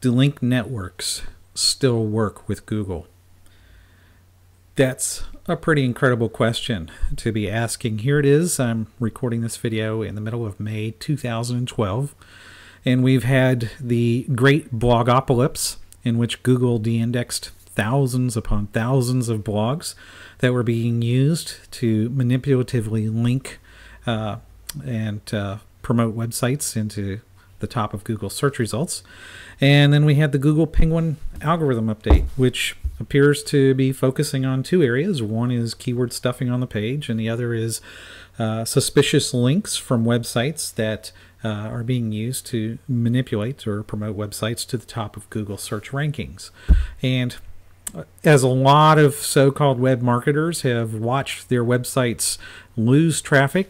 Do link networks still work with Google? That's a pretty incredible question to be asking. Here it is. I'm recording this video in the middle of May 2012, and we've had the great Blogacalypse, in which Google de-indexed thousands upon thousands of blogs that were being used to manipulatively link and promote websites into the top of Google search results. And then we had the Google Penguin algorithm update, which appears to be focusing on two areas. One is keyword stuffing on the page, and the other is suspicious links from websites that are being used to manipulate or promote websites to the top of Google search rankings. And as a lot of so-called web marketers have watched their websites lose traffic,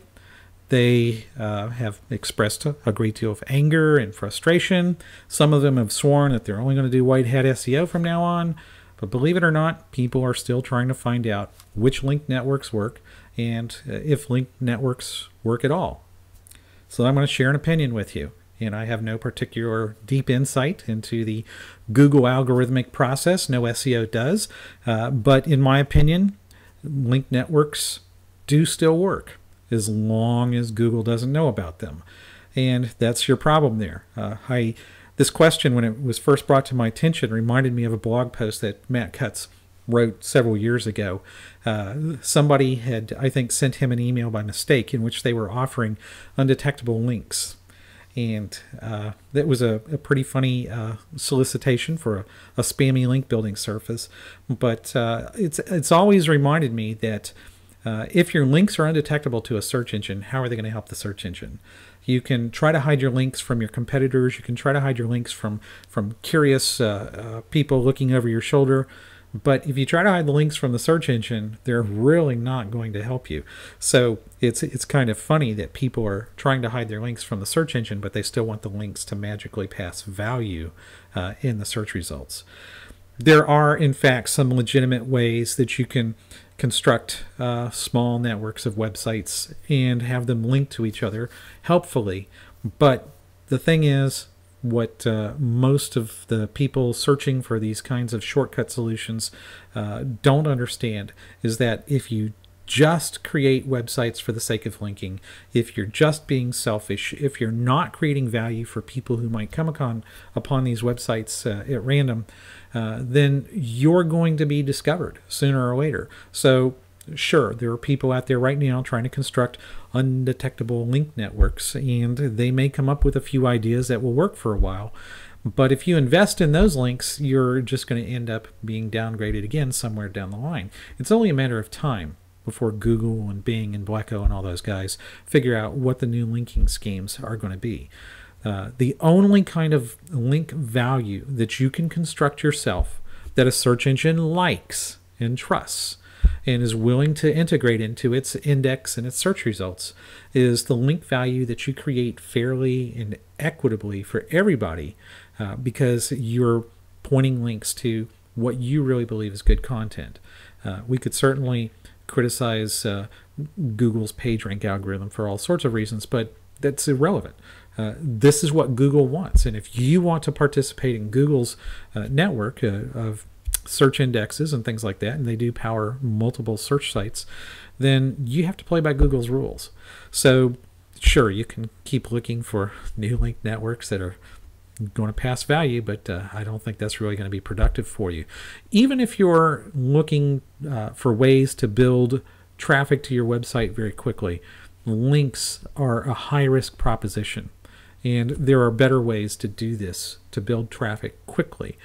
they have expressed a great deal of anger and frustration. Some of them have sworn that they're only going to do white hat SEO from now on. But believe it or not, people are still trying to find out which link networks work and if link networks work at all. So I'm going to share an opinion with you. And I have no particular deep insight into the Google algorithmic process. No SEO does. But in my opinion, link networks do still work, as long as Google doesn't know about them. And that's your problem there. This question, when it was first brought to my attention, reminded me of a blog post that Matt Cutts wrote several years ago. Somebody had, I think, sent him an email by mistake in which they were offering undetectable links. And that was a pretty funny solicitation for a spammy link building service. But it's always reminded me that if your links are undetectable to a search engine, how are they going to help the search engine? You can try to hide your links from your competitors. You can try to hide your links from curious people looking over your shoulder. But if you try to hide the links from the search engine, they're really not going to help you. So it's kind of funny that people are trying to hide their links from the search engine, but they still want the links to magically pass value in the search results. There are, in fact, some legitimate ways that you can construct small networks of websites and have them linked to each other helpfully. But the thing is, what most of the people searching for these kinds of shortcut solutions don't understand is that if you just create websites for the sake of linking, if you're just being selfish, if you're not creating value for people who might come upon these websites at random, then you're going to be discovered sooner or later. So sure, there are people out there right now trying to construct undetectable link networks, and they may come up with a few ideas that will work for a while. But if you invest in those links, you're just going to end up being downgraded again somewhere down the line. It's only a matter of time before Google and Bing and Blacko and all those guys figure out what the new linking schemes are going to be. The only kind of link value that you can construct yourself that a search engine likes and trusts and is willing to integrate into its index and its search results is the link value that you create fairly and equitably for everybody, because you're pointing links to what you really believe is good content. We could certainly criticize Google's PageRank algorithm for all sorts of reasons, but that's irrelevant. This is what Google wants, and if you want to participate in Google's network of search indexes and things like that, and they do power multiple search sites, then you have to play by Google's rules. So sure, you can keep looking for new link networks that are going to pass value, but I don't think that's really going to be productive for you. Even if you're looking for ways to build traffic to your website very quickly, links are a high-risk proposition. And there are better ways to do this, to build traffic quickly.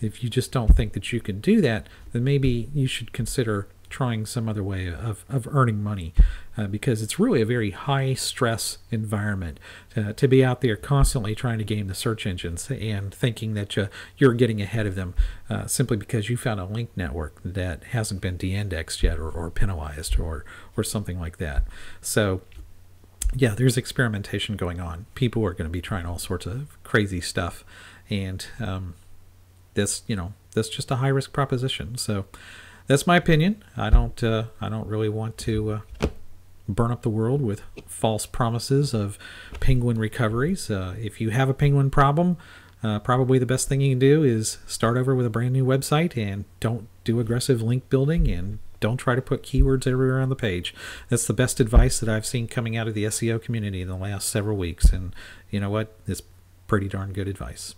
If you just don't think that you can do that, then maybe you should consider trying some other way of earning money, because it's really a very high-stress environment to be out there constantly trying to game the search engines and thinking that you're getting ahead of them simply because you found a link network that hasn't been de-indexed yet or penalized or something like that. So yeah, there's experimentation going on. People are going to be trying all sorts of crazy stuff, and that's just a high-risk proposition. So that's my opinion. I don't really want to burn up the world with false promises of penguin recoveries. If you have a penguin problem, Probably the best thing you can do is start over with a brand new website and don't do aggressive link building and don't try to put keywords everywhere on the page. That's the best advice that I've seen coming out of the SEO community in the last several weeks. And you know what? It's pretty darn good advice.